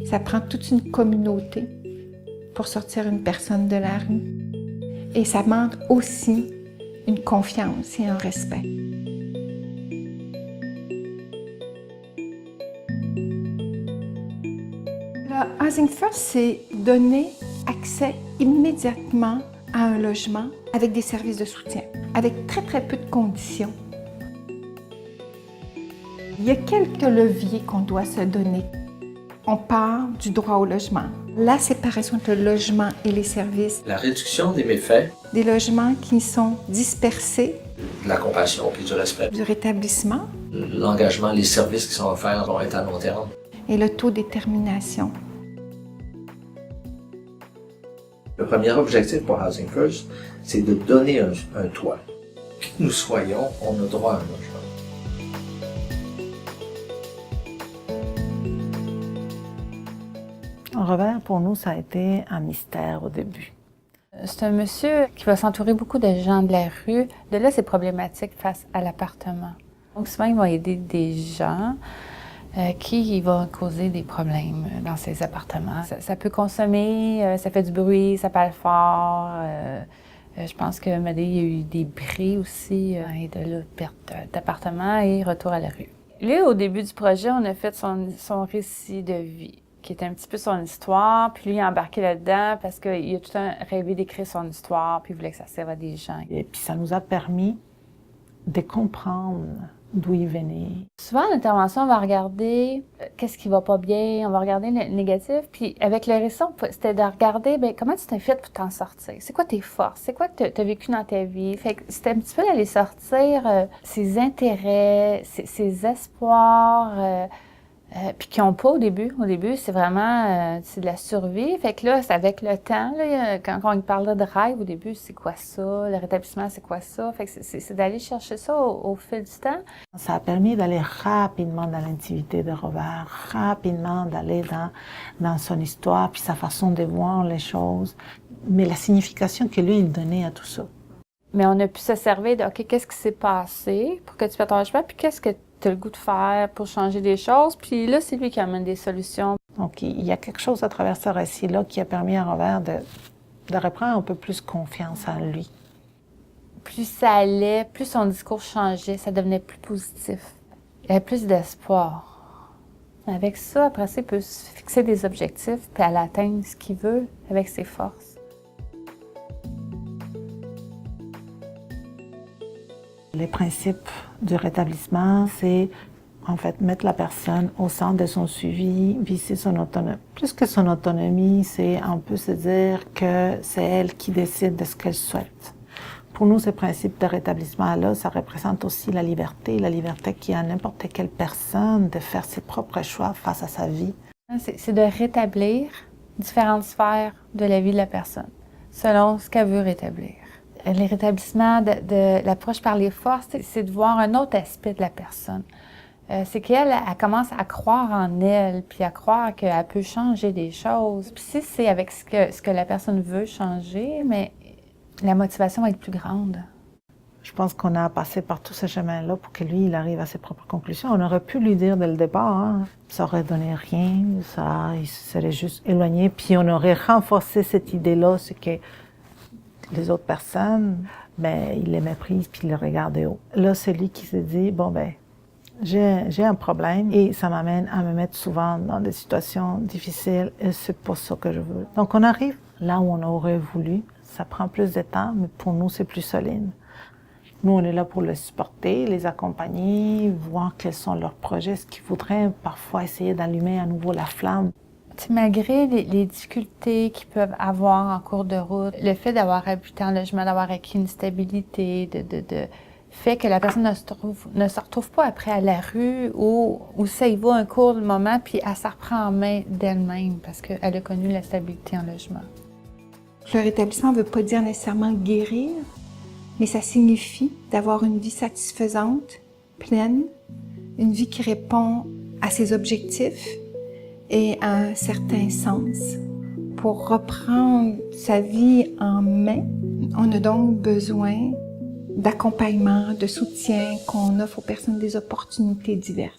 Ça prend toute une communauté pour sortir une personne de la rue. Et ça demande aussi une confiance et un respect. Le Housing First, c'est donner accès immédiatement à un logement avec des services de soutien, avec très très peu de conditions. Il y a quelques leviers qu'on doit se donner. On part du droit au logement, la séparation entre le logement et les services, la réduction des méfaits, des logements qui sont dispersés, de la compassion et du respect, du rétablissement l'engagement, les services qui sont offerts vont être à long terme. et le taux de termination. Le premier objectif pour Housing First, c'est de donner un toit. Qui que nous soyons, on a droit à un logement. Robert, pour nous, ça a été un mystère au début. C'est un monsieur qui va s'entourer beaucoup de gens de la rue. De là, c'est problématique face à l'appartement. Donc souvent, il va aider des gens qui vont causer des problèmes dans ces appartements. Ça peut consommer, ça fait du bruit, ça parle fort. Je pense que Madé, il y a eu des bris aussi, et de la perte d'appartement et retour à la rue. Lui, au début du projet, on a fait son récit de vie, qui était un petit peu son histoire, puis lui, il a embarqué là-dedans parce qu'il a tout le temps rêvé d'écrire son histoire, puis il voulait que ça serve à des gens. Et puis ça nous a permis de comprendre d'où il venait. Souvent, en intervention, on va regarder qu'est-ce qui va pas bien, on va regarder le négatif, puis avec le récit, c'était de regarder comment tu t'es fait pour t'en sortir. C'est quoi tes forces? C'est quoi que tu as vécu dans ta vie? Fait que c'était un petit peu d'aller sortir ses intérêts, ses espoirs, puis qu'ils n'ont pas au début. Au début, c'est vraiment c'est de la survie. Fait que là, c'est avec le temps, là, quand on parlait de rêve au début, c'est quoi ça? Le rétablissement, c'est quoi ça? Fait que c'est d'aller chercher ça au fil du temps. Ça a permis d'aller rapidement dans l'intimité de Robert, rapidement d'aller dans son histoire, puis sa façon de voir les choses, mais la signification que lui, il donnait à tout ça. Mais on a pu se servir de, OK, qu'est-ce qui s'est passé pour que tu fasses ton logement, puis qu'est-ce que tu as le goût de faire pour changer des choses, puis là, c'est lui qui amène des solutions. Donc, il y a quelque chose à travers ce récit-là qui a permis à Robert de reprendre un peu plus confiance en lui. Plus ça allait, plus son discours changeait, ça devenait plus positif. Il y avait plus d'espoir. Avec ça, après ça, il peut se fixer des objectifs, puis aller atteindre ce qu'il veut avec ses forces. Les principes du rétablissement, c'est en fait mettre la personne au centre de son suivi, viser son autonomie. Plus que son autonomie, c'est un peu se dire que c'est elle qui décide de ce qu'elle souhaite. Pour nous, ces principes de rétablissement-là, ça représente aussi la liberté qui a n'importe quelle personne de faire ses propres choix face à sa vie. C'est de rétablir différentes sphères de la vie de la personne, selon ce qu'elle veut rétablir. Les rétablissements de l'approche par les forces, c'est de voir un autre aspect de la personne. C'est qu'elle elle commence à croire en elle, puis à croire qu'elle peut changer des choses. Puis si c'est avec ce que la personne veut changer, mais la motivation va être plus grande. Je pense qu'on a passé par tout ce chemin-là pour que lui, il arrive à ses propres conclusions. On aurait pu lui dire dès le départ, ça aurait donné rien, il serait juste éloigné, puis on aurait renforcé cette idée-là, c'est que les autres personnes, il les méprisent puis ils les regardent haut. Là, c'est lui qui s'est dit, j'ai un problème et ça m'amène à me mettre souvent dans des situations difficiles et c'est pas ça que je veux. Donc, on arrive là où on aurait voulu. Ça prend plus de temps, mais pour nous, c'est plus solide. Nous, on est là pour les supporter, les accompagner, voir quels sont leurs projets, ce qu'ils voudraient parfois essayer d'allumer à nouveau la flamme. Malgré les difficultés qu'ils peuvent avoir en cours de route, le fait d'avoir habité en logement, d'avoir acquis une stabilité, fait que la personne ne se retrouve pas après à la rue ou ça y va un court moment, puis elle s'en reprend en main d'elle-même parce qu'elle a connu la stabilité en logement. Le rétablissement ne veut pas dire nécessairement guérir, mais ça signifie d'avoir une vie satisfaisante, pleine, une vie qui répond à ses objectifs et à un certain sens. Pour reprendre sa vie en main, on a donc besoin d'accompagnement, de soutien qu'on offre aux personnes des opportunités diverses.